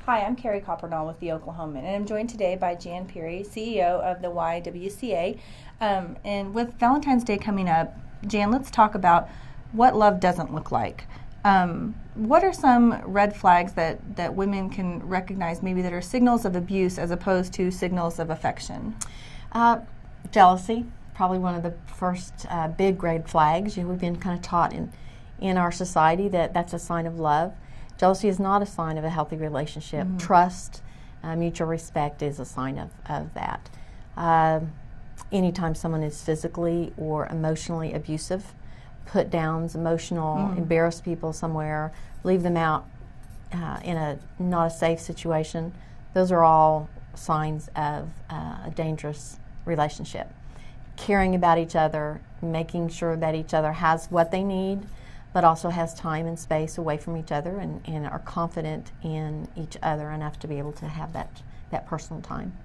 Hi, I'm Carrie Coppernall with the Oklahoman, and I'm joined today by Jan Peary, CEO of the YWCA. And with Valentine's Day coming up, Jan, let's talk about what love doesn't look like. What are some red flags that women can recognize maybe that are signals of abuse as opposed to signals of affection? Jealousy, probably one of the first big red flags. We've been kind of taught in our society that that's a sign of love. Jealousy is not a sign of a healthy relationship. Mm-hmm. Trust, mutual respect is a sign of that. Anytime someone is physically or emotionally abusive, put downs, embarrass people somewhere, leave them out in a not a safe situation, those are all signs of a dangerous relationship. Caring about each other, making sure that each other has what they need, but also has time and space away from each other and are confident in each other enough to be able to have that personal time.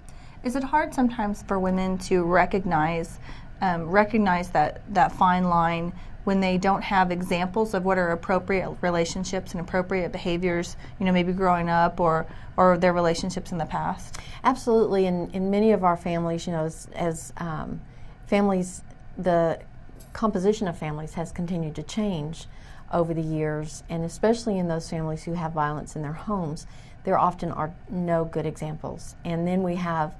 Is it hard sometimes for women to recognize that fine line when they don't have examples of what are appropriate relationships and appropriate behaviors, maybe growing up or their relationships in the past? Absolutely. In many of our families, as families, the composition of families has continued to change over the years, and especially in those families who have violence in their homes, there often are no good examples. And then we have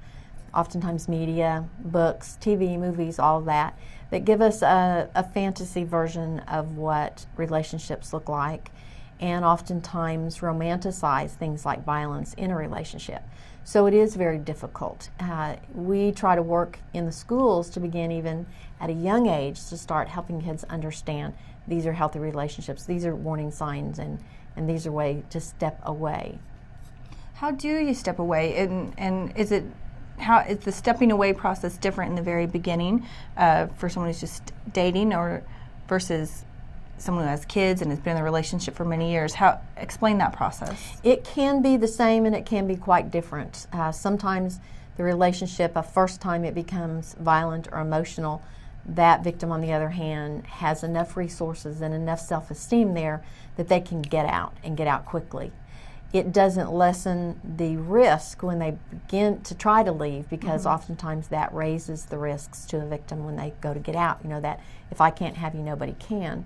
oftentimes media, books, TV, movies, all of that give us a fantasy version of what relationships look like, and oftentimes romanticize things like violence in a relationship. So it is very difficult. We try to work in the schools to begin even at a young age to start helping kids understand these are healthy relationships, these are warning signs, and these are ways to step away. How do you step away? And is the stepping away process different in the very beginning for someone who's just dating or versus someone who has kids and has been in a relationship for many years? Explain that process. It can be the same and it can be quite different. Sometimes the relationship, first time it becomes violent or emotional, that victim, on the other hand, has enough resources and enough self-esteem there that they can get out quickly. It doesn't lessen the risk when they begin to try to leave, because oftentimes that raises the risks to the victim when they go to get out. That if I can't have you, nobody can.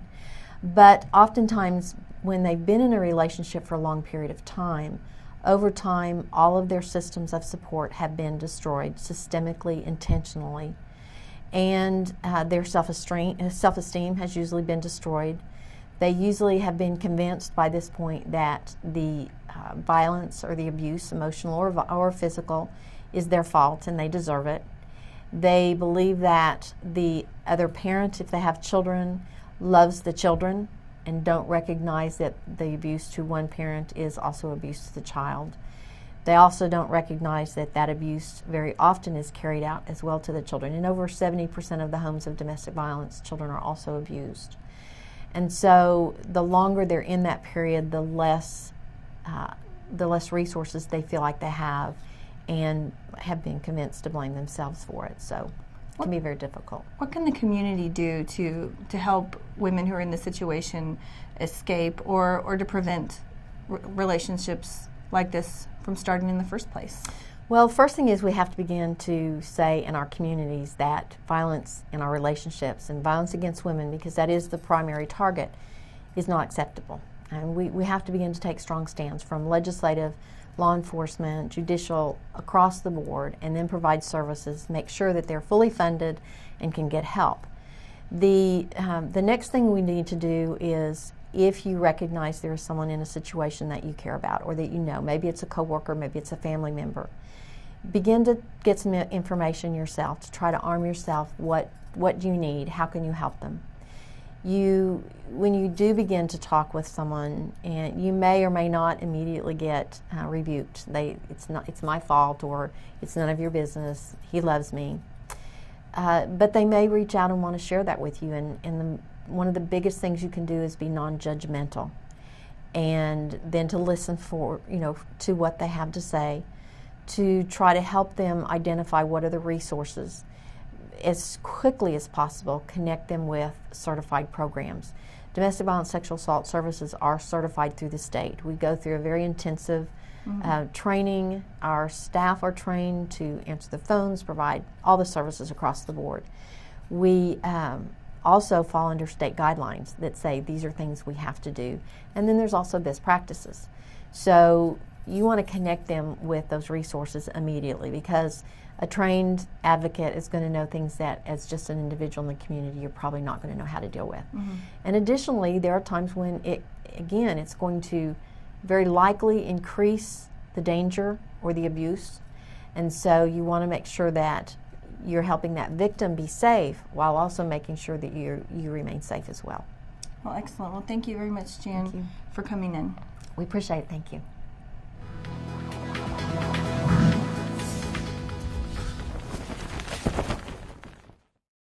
But oftentimes when they've been in a relationship for a long period of time, over time all of their systems of support have been destroyed systemically, intentionally, and their self-esteem has usually been destroyed. They usually have been convinced by this point that the violence or the abuse, emotional or physical, is their fault and they deserve it. They believe that the other parent, if they have children, loves the children and don't recognize that the abuse to one parent is also abuse to the child. They also don't recognize that abuse very often is carried out as well to the children. In over 70% of the homes of domestic violence, children are also abused. And so the longer they're in that period, the less resources they feel like they have, and have been convinced to blame themselves for it. So it can be very difficult. What can the community do to help women who are in this situation escape or to prevent relationships like this from starting in the first place? Well, first thing is we have to begin to say in our communities that violence in our relationships and violence against women, because that is the primary target, is not acceptable. And we have to begin to take strong stands from legislative, law enforcement, judicial, across the board, and then provide services, make sure that they're fully funded and can get help. The next thing we need to do is, if you recognize there is someone in a situation that you care about or that maybe it's a coworker, maybe it's a family member, begin to get some information yourself to try to arm yourself. What do you need? How can you help them? When you do begin to talk with someone, and you may or may not immediately get rebuked. It's my fault, or it's none of your business. He loves me. But they may reach out and want to share that with you. And one of the biggest things you can do is be non-judgmental, and then to listen to what they have to say, to try to help them identify what are the resources. As quickly as possible, connect them with certified programs. Domestic violence sexual assault services are certified through the state. We go through a very intensive Training, our staff are trained to answer the phones, provide all the services across the board. We also fall under state guidelines that say these are things we have to do. And then there's also best practices. So you want to connect them with those resources immediately, because a trained advocate is going to know things that as just an individual in the community you're probably not going to know how to deal with. And additionally, there are times when it's going to very likely increase the danger or the abuse, and so you want to make sure that you're helping that victim be safe while also making sure that you remain safe as well. Well, excellent. Well, thank you very much, Jan, for coming in. We appreciate it. Thank you.